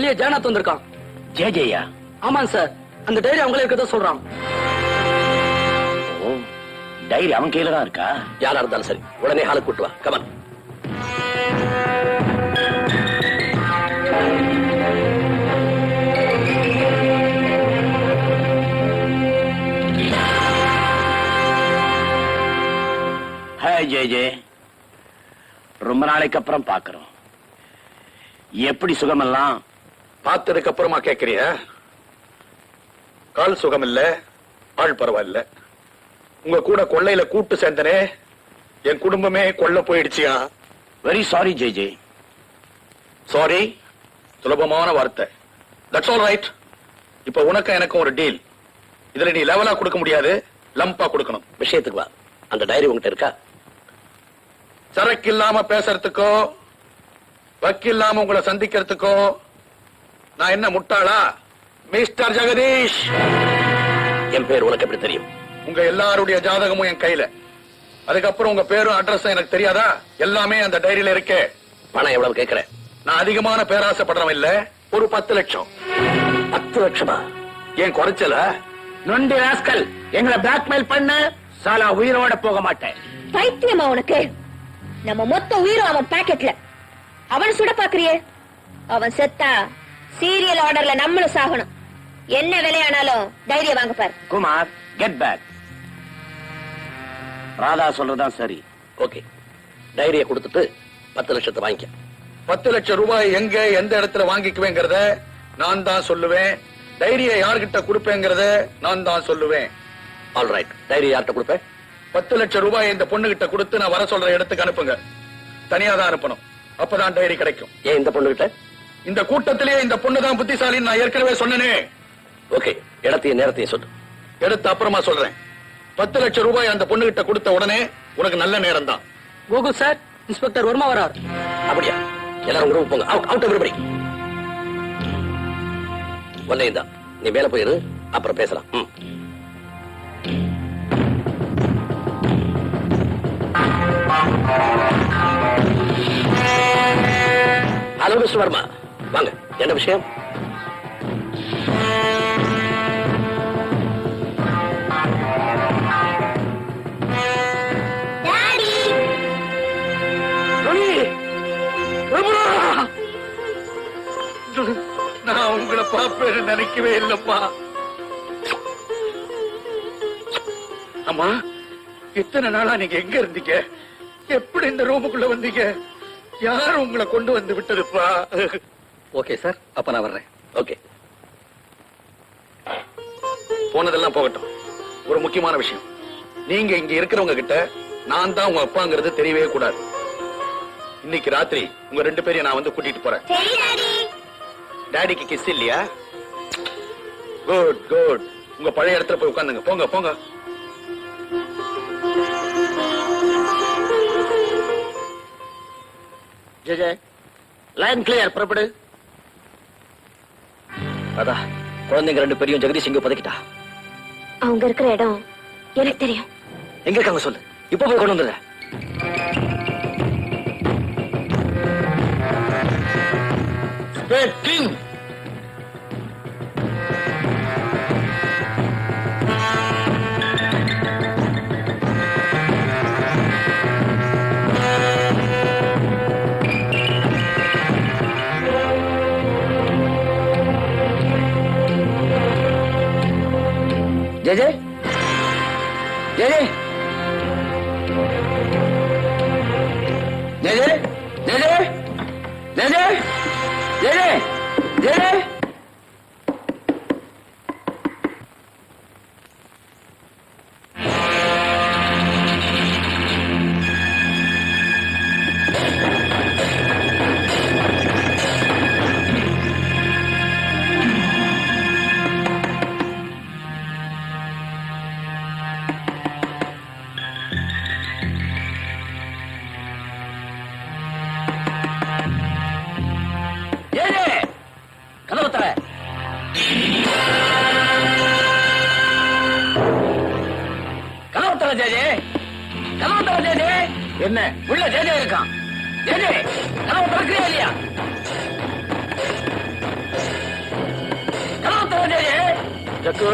வெளியே ஜெயநாத் வந்திருக்கான். ஜெயா? ஆமாங்க சார், அந்த டைரி அவங்களே இருக்கதா சொல்றான். ஓ, டைரி அவன் கையில தான் இருக்கா? யாரா இருந்தாலும் சரி, உடனே ஹாலுக்கு கூட்டு வா. கமன். ஹாய் ஜெய, ரொம்ப நாளைக்கு அப்புறம் பாக்குறோம். எப்படி சுகமெல்லாம்? பார்த்ததுக்கு அப்புறமா கேட்கறிய? கால் சுகம் இல்ல, ஆள் பரவாயில்ல. உங்க கூட கொள்ளையில கூட்டு சேர்ந்தனே, என் குடும்பமே கொள்ள போயிடுச்சியா. வெரி சாரி ஜெய. சாரி சுலபமான வார்த்தை. That's all right. இப்ப உனக்கு எனக்கு ஒரு டீல். இதுல நீ லெவலா கொடுக்க முடியாது, லம்பா கொடுக்கணும். விஷயத்துக்கு வா. அந்த டைரி உங்ககிட்ட இருக்கா? சரக்கு இல்லாம பேசுறதுக்கோ வக்கில்லாம உங்களை சந்திக்கிறதுக்கோ நான் என்ன முட்டாளா? மிஸ்டர் ஜெகதீஷ், என் பேர் உனக்கு எப்படி தெரியும்? உங்க எல்லாருடைய ஜாதகமும் என் கையில. அதுக்கப்புறம் உங்க பேரும் அட்ரஸும் எனக்கு தெரியாதா? எல்லாமே அந்த டைரியில இருக்கே. பணம் எவ்வளவு கேட்கிறேன்? நான் அதிகமான பேராசைப்படுறவன் இல்ல. ஒரு 10 லட்சம். 10 லட்சமா? ஏன் குறைச்சல? நொண்டி ராஸ்கல், எங்களை பிளாக்மெயில் பண்ண சாலா உயிரோட போக மாட்டேன். பைத்தியமா உனக்கு? நம்ம மொத்த உயிரும் அவன் பாக்கெட்ல. அவன் சுட பாக்குறியே? அவன் செத்தா சீரியல் ஆர்டர்ல நம்மளும் சாகணும். என்ன விலையானாலும் தைரியம் வாங்க பாரு. Kumar, get back. ராதா சொல்றதான் சரி. ஓகே, டைரியை கொடுத்துட்டு 10 லட்சத்தை வாங்கிக்க. 10 லட்சம் ரூபாய் எங்க எந்த இடத்துல வாங்கிக்குவேங்கிறத நான் தான் சொல்லுவேன். டைரியை யார்கிட்ட கொடுப்பேங்கிறத நான் தான் சொல்லுவேன். ஆல் ரைட், டைரி யார்கிட்ட கொடுப்பேன்? 10 லட்சம் ரூபாய் இந்த பொண்ணு கிட்ட கொடுத்து நான் வர சொல்ற இடத்துக்கு அனுப்புங்க. தனியா தான் அனுப்பணும், அப்பதான் டைரி கிடைக்கும். ஏன் இந்த பொண்ணு கிட்ட? இந்த கூட்டத்திலேயே இந்த பொண்ணு தான் புத்திசாலின்னு நான் ஏற்கனவே சொன்னனே. ஓகே, இடத்தையும் நேரத்தையும் சொல்லு. எடுத்து அப்புறமா சொல்றேன். 10 லட்சம் ரூபாய் அந்த பொண்ணு கிட்ட கொடுத்த உடனே உனக்கு நல்ல நேரம் தான். கோகுல் சார், இன்ஸ்பெக்டர் வர்மா வரார். அப்படியா? எல்லாரும் ரூம் போங்க. Out out everybody. வல்லையா, நீ மேல போயிரு, அப்புறம் பேசலாம். ஹலோ மிஸ்டர் வர்மா, வாங்க. என்ன விஷயம்? நான் உங்களை பாப்பேன்னு நினைக்கவே இல்லப்பா. அம்மா, இத்தனை நாளா நீங்க எங்க இருந்தீங்க? எப்படி இந்த ரூமுக்குள்ள வந்தீங்க? யாரும் உங்களை கொண்டு வந்து விட்டதுப்பா? ஓகே சார், அப்ப நான் வர்றேன். ஓகே, போனதெல்லாம் போகட்டும். ஒரு முக்கியமான விஷயம், நீங்க இங்க இருக்கிறவங்க கிட்ட நான் தான் உங்க அப்பாங்கிறது தெரியவே கூடாது. இன்னைக்கு ராத்திரி உங்க 2 பேரையும் நான் வந்து கூட்டிட்டு போறேன். டாடிக்கு கிஸ் இல்லையா? Good good. உங்க பழைய இடத்துல போய் உட்காந்துங்க. போங்க போங்க. ஜெய, லைன் கிளியர், புறப்படு. அதான் குழந்தைங்க 2 பேரையும் ஜெகதீஷ் இங்க பதுக்கிட்டா. அவங்க இருக்கிற இடம் எனக்கு தெரியும். எங்க இருக்காங்க சொல்லு, இப்ப போய் கொண்டு வந்துடுறேன். கிங், ஜெய ஜெய ஜெய ஜெய ஜெய ஜெய ஜெய ஜெய ஜெய. கதவு தர. கதவு தர ஜெய, கதவு தர ஜெய. என்ன உள்ள ஜெய இருக்கான்? ஜெய, கதவு திறக்கிறே இல்லையா? ஜக்கு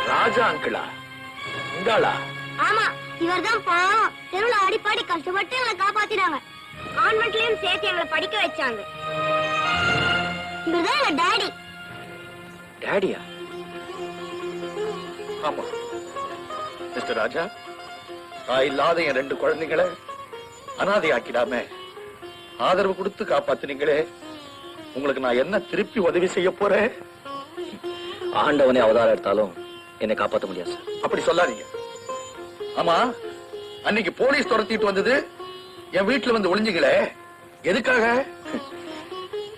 ராஜா அங்கிளா? இந்தாளா? ஆமா, இவர்தான் பாவம். தெருவுல அடிப்பாடி கஷ்டப்பட்டு எங்களை காப்பாத்தினாங்க. கான்வென்ட்லயும் சேர்த்து எங்களை படிக்க வச்சாங்க. இவர்தான் எங்க டாடி. டாடியா? ஆமா மிஸ்டர் ராஜா, தாய் இல்லாத என் 2 குழந்தைகளை அனாதை ஆக்கிடாம ஆதரவு கொடுத்து காப்பாத்தினீங்களே, உங்களுக்கு நான் என்ன திருப்பி உதவி செய்ய போறேன்? ஆண்டவனே அவதாரம் எடுத்தாலும் என்னை காப்பாற்ற முடியாது சார். அப்படி சொல்லாதீங்க. ஆமா, அன்னைக்கு போலீஸ் துரத்திட்டு வந்தது என் வீட்டுல வந்து ஒளிஞ்சுங்களே, எதுக்காக?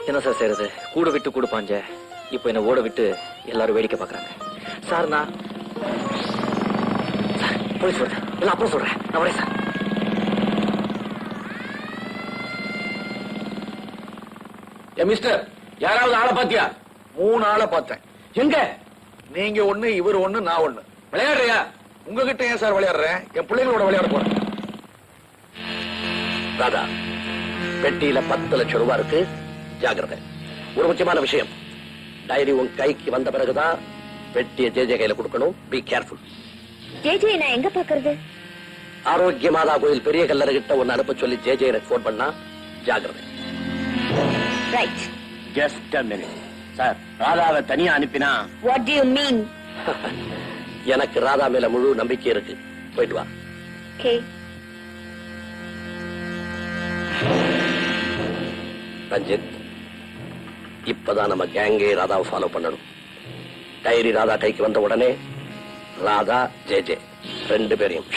என்ன சார் செய்யறது? கூட விட்டு கூட பாஞ்ச இப்ப என்ன ஓட விட்டு எல்லாரும் வேடிக்கை பாக்குறாங்க சார். நான் போய் சொல்றேன், எல்லாம் அப்புறம் சொல்றேன். நான் வரேன் சார். மிஸ்டர், யாராவது ஆளை பாத்தியா? 3 ஆளை பார்த்தேன். எங்க? நீங்க ஒண்ணு, இவர் ஒண்ணு, நான் ஒண்ணு. விளையாடுறியா? உங்ககிட்ட ஏன் சார் விளையாடுறேன்? என் பிள்ளைகளோட விளையாட போறேன். ராதா, பெட்டியில 10 லட்சம் ரூபாய் இருக்கு, ஜாகிரதை. ஒரு முக்கியமான விஷயம், டைரி உன் கைக்கு வந்த பிறகுதான் பெட்டியை ஜேஜே கையில கொடுக்கணும். Be careful. ஜேஜே நான் எங்க பாக்குறது? ஆரோக்கிய மாதா கோயில் பெரிய கல்லறை கிட்ட ஒன்னு அனுப்ப சொல்லி ஜேஜே எனக்கு போன் பண்ணா, ஜாகிரதை. Right. Just a minute. Sir, ராதாவை தனியா அனுப்பினா? What do you mean? எனக்கு ராதா மேல முழு நம்பிக்கை இருக்கு. போயிட்டு வா. Okay. ரஞ்சித், இப்பதான் நம்ம கேங்கே ராதாவை ஃபாலோ பண்ணணும். டைரி ராதா கைக்கு வந்த உடனே ராதா ஜேஜே 2 பேரையும்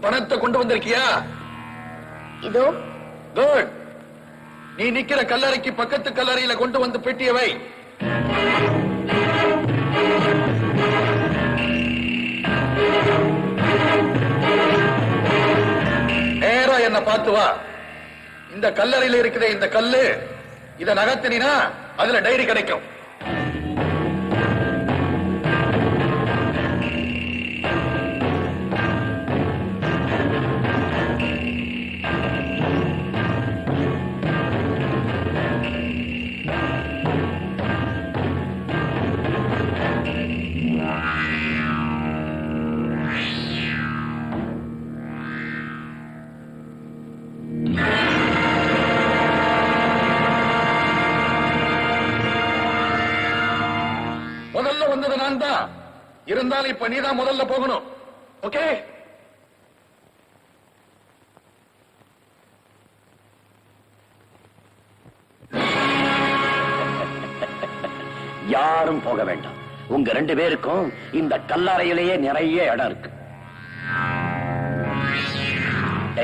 பணத்தை கொண்டு வந்திருக்கியா? இதோ. குட். நீ நிக்கிற கல்லறைக்கு பக்கத்து கல்லறையில கொண்டு வந்து பெட்டியை வை. நேரா என்ன பார்த்து வா. இந்த கல்லறையில இருக்கிற இந்த கல்லு, இத நகர்த்தினா அதுல டைரி கிடைக்கும். முதல்ல வந்தது நான் தான். இருந்தாலும் இப்ப நீதான் முதல்ல போகணும். ஓகே? யாரும் போக வேண்டாம். உங்க 2 பேருக்கும் இந்த கல்லறையிலேயே நிறைய இடம் இருக்கு.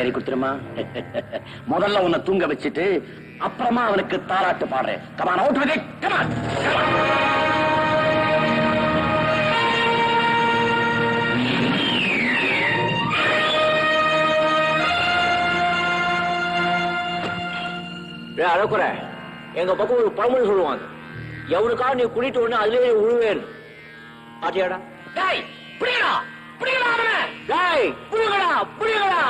டைரி கொடுத்துருமா. முதல்ல உன்னை தூங்க வச்சுட்டு அப்புறமா அவனுக்கு தாலாட்டு பாடுறேன். Come on out with it. Come on அழகுற. எங்க பக்கம் ஒரு பழமொழி சொல்லுவாங்க, எவனுக்காக நீ குளிட்டு ஒண்ணு அதுலயே உழுவேன். பாத்தியாடா? டேய் புடிங்கடா புடிங்கடா அவனை. டேய் புடிங்கடா புடிங்கடா.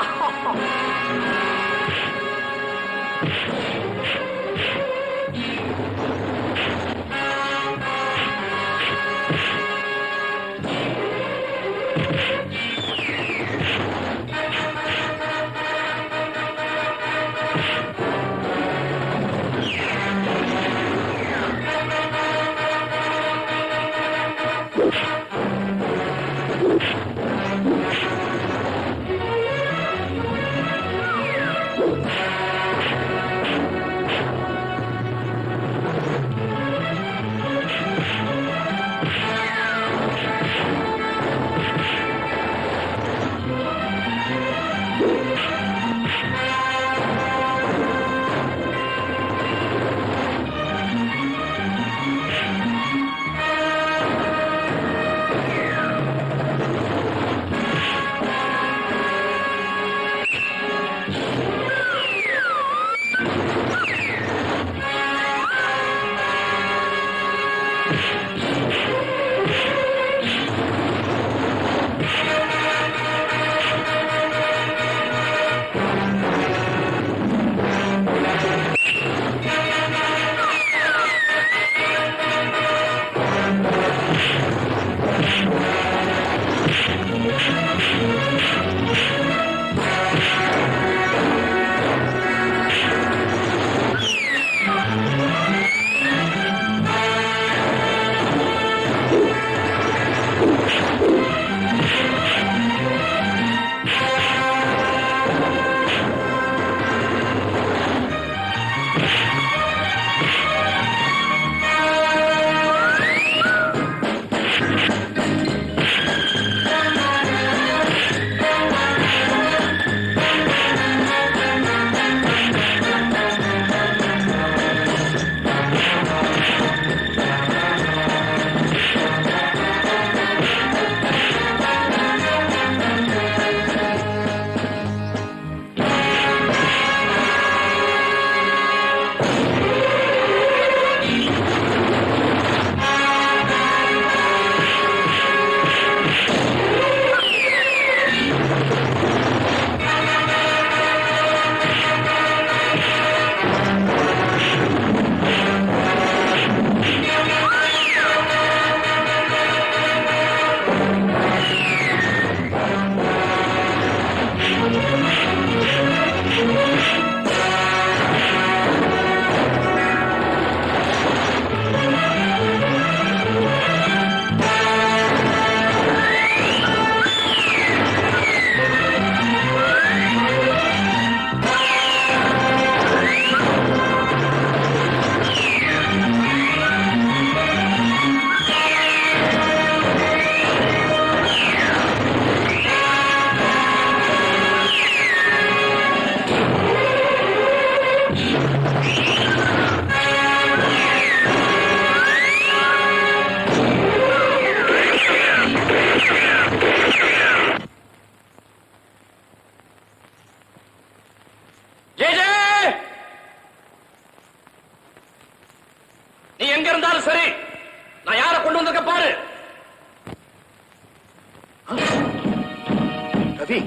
ரவி,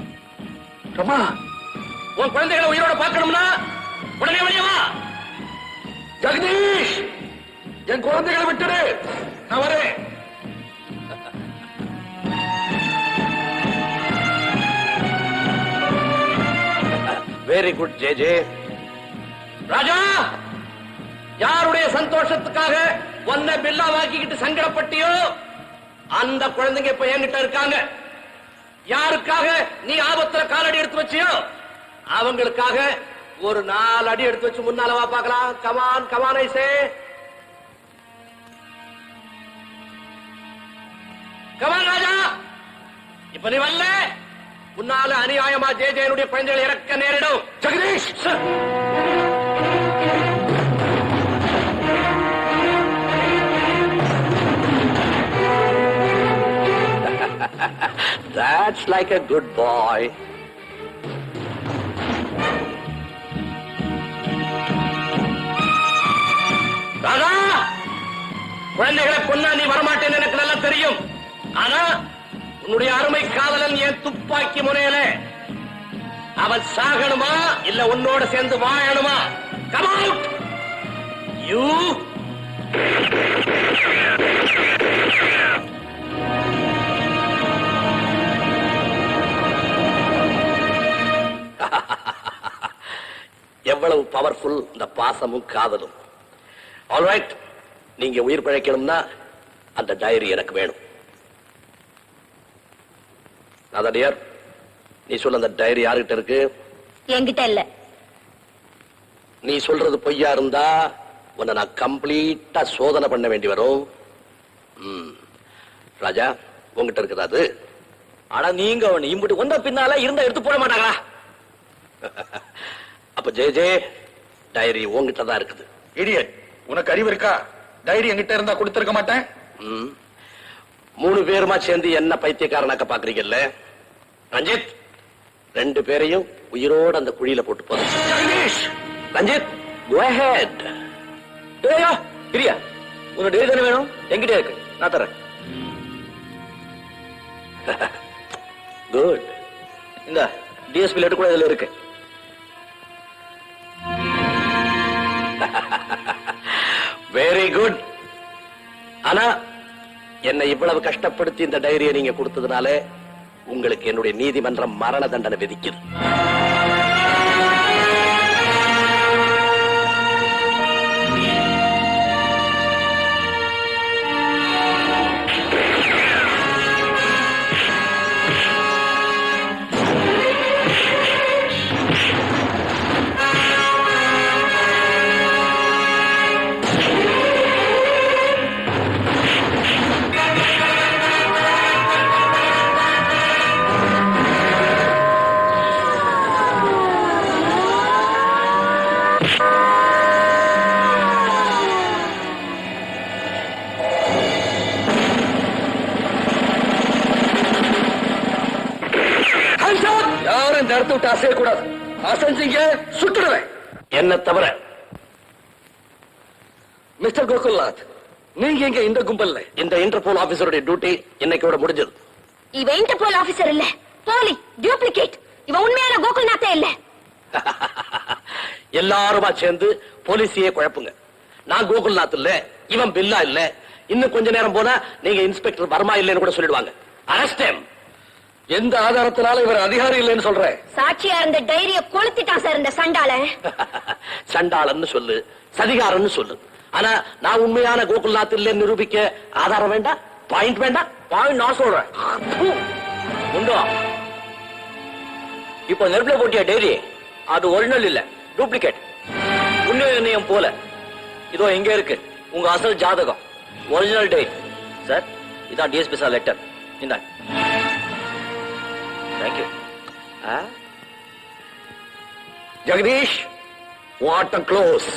ரமா, உன் குழந்தைகளை உயிரோட பார்க்கணும்னா உடனே வெளியே வா. ஜெகதீஷ், என் குழந்தைகளை விட்டுடு, நான் வரேன். Very good J J. Raja, யாருடைய சந்தோஷத்துக்காக ஒன்ன பில்லா வாக்கிக்கிட்டு சங்கடப்பட்டியோ அந்த குழந்தைங்க இப்ப என்கிட்ட இருக்காங்க. யாருக்காக நீ ஆபத்துல காலடி எடுத்து வச்சியோ அவங்களுக்காக ஒரு 4 அடி எடுத்து வச்சு முன்னால வா பார்க்கலாம். கமான் கமான் ஐசே, கமான் ராஜா. இப்ப நீ வரல, உன்னால அநியாயமா ஜேஜேனுடைய குழந்தைகளை இறக்க நேரிடும். Jagadish That's like a good boy. Radha, குழந்தைகளை கொன்னா நீ வரமாட்டேன்னு எனக்கு நல்லா தெரியும். ஆனா உன்னுடைய அருமை காதலன் என் துப்பாக்கி முனையில அவன் சாகணுமா இல்ல உன்னோட சேர்ந்து வாழணுமா? Come out! You எவ்வளவு பவர்ஃபுல் இந்த பாசமும் காதலும். ஆல்ரைட், நீங்க உயிர் பிழைக்கணும்னா அந்த டைரி எனக்கு வேணும். டியர், நீ சொல்ல அந்த டைரி யாருகிட்ட இருக்கு? என்கிட்ட இல்ல. நீ சொல்றது பொய்யா இருந்தா உன்னை நான் கம்ப்ளீட்டா சோதனை பண்ண வேண்டி வரும். ராஜா, உங்ககிட்ட இருக்குது அது? ஆனா நீங்க அவன் இம்புட்டு வந்த பின்னால இருந்தா எடுத்து போட மாட்டாங்களா? அப்ப ஜே டைரி உங்ககிட்ட தான் இருக்குது. இடியட், உனக்கு அறிவு இருக்கா? டைரி என்கிட்ட இருந்தா கொடுத்திருக்க மாட்டேன். 3 பேருமா சேர்ந்து என்ன பைத்தியக்காரனாக்க பாக்குறீங்கல்ல? ரஞ்சித், 2 பேரையும் உயிரோட அந்த குழியில போட்டு போதும். Ranjith, go ahead. ஏயா பிரியா, உன்னோட டைரி தானே வேணும்? என்கிட்ட இருக்கு, நான் தரேன். குட். இந்த டிஎஸ்பி லெட்டர் கூட இதுல இருக்கு. Very good. ஆனா என்னை இவ்வளவு கஷ்டப்படுத்தி இந்த டைரியை நீங்க கொடுத்ததுனால உங்களுக்கு என்னுடைய நீதிமன்றம் மரண தண்டனை விதிக்குது. யாரும் இந்த இடத்த விட்டு அசையக்கூடாது. அசைஞ்சீங்க சுட்டுடுவேன். என்ன தவிர மிஸ்டர் கோகுல்நாத், நீங்க எங்க இந்த கும்பல்ல? இந்த இன்டர்போல் ஆபீசருடைய டியூட்டி இன்னைக்கோட முடிஞ்சது. இவன் இன்டர்போல் ஆபீசர் இல்ல, போலி, டூப்ளிகேட். இவன் உண்மையான கோகுல்நாத்தே இல்ல. எல்லாருமா சேர்ந்து போலீஸையே குழப்புங்க. நான் கோகுல்நாத் இல்ல, இவன் பில்லா இல்ல. இன்னும் கொஞ்ச நேரம் போனா நீங்க இன்ஸ்பெக்டர் வர்மா இல்லைன்னு கூட சொல்லிடுவாங்க. Arrest him. எந்த ஆதாரத்தினால இவர் அதிகாரி இல்லைன்னு சொல்றேன்? சாட்சியா இருந்த டைரிய கொளுத்திட்டான் சார் இந்த சண்டால. சண்டாளன்னு சொல்லு, சதிகாரன்னு சொல்லு. ஆனா நான் உண்மையான கோகுல்நாத் இல்லைன்னு நிரூபிக்க ஆதாரம் வேண்டாம், பாயிண்ட் வேண்டாம். பாயிண்ட் நான் சொல்றேன். உண்டோ? இப்ப நெருப்புல போட்டிய டைரி அது ஒரிஜினல் இல்ல, டூப்ளிகேட். உண்மை நிர்ணயம் போல. இதோ எங்க இருக்கு உங்க அசல் ஜாதகம், ஒரிஜினல் டைரி. சார், இதான் டிஎஸ்பி சார் லெட்டர். இந்த thank you. Jagadish, what a close.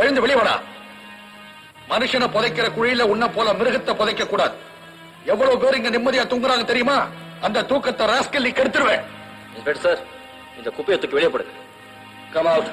எழுந்து வெளிவடா. மனுஷனை புதைக்கிற குழியில உன்ன போல மிருகத்தை புதைக்க கூடாது. எவ்வளவு பேர் இங்க நிம்மதியா தூங்குறாங்க தெரியுமா? அந்த தூக்கத்தை ராஸ்கல் நீ கெடுத்துருவேன். இன்ஸ்பெக்டர் சார், இந்த குப்பையை தூக்கி வெளியே போடுங்க. Come out.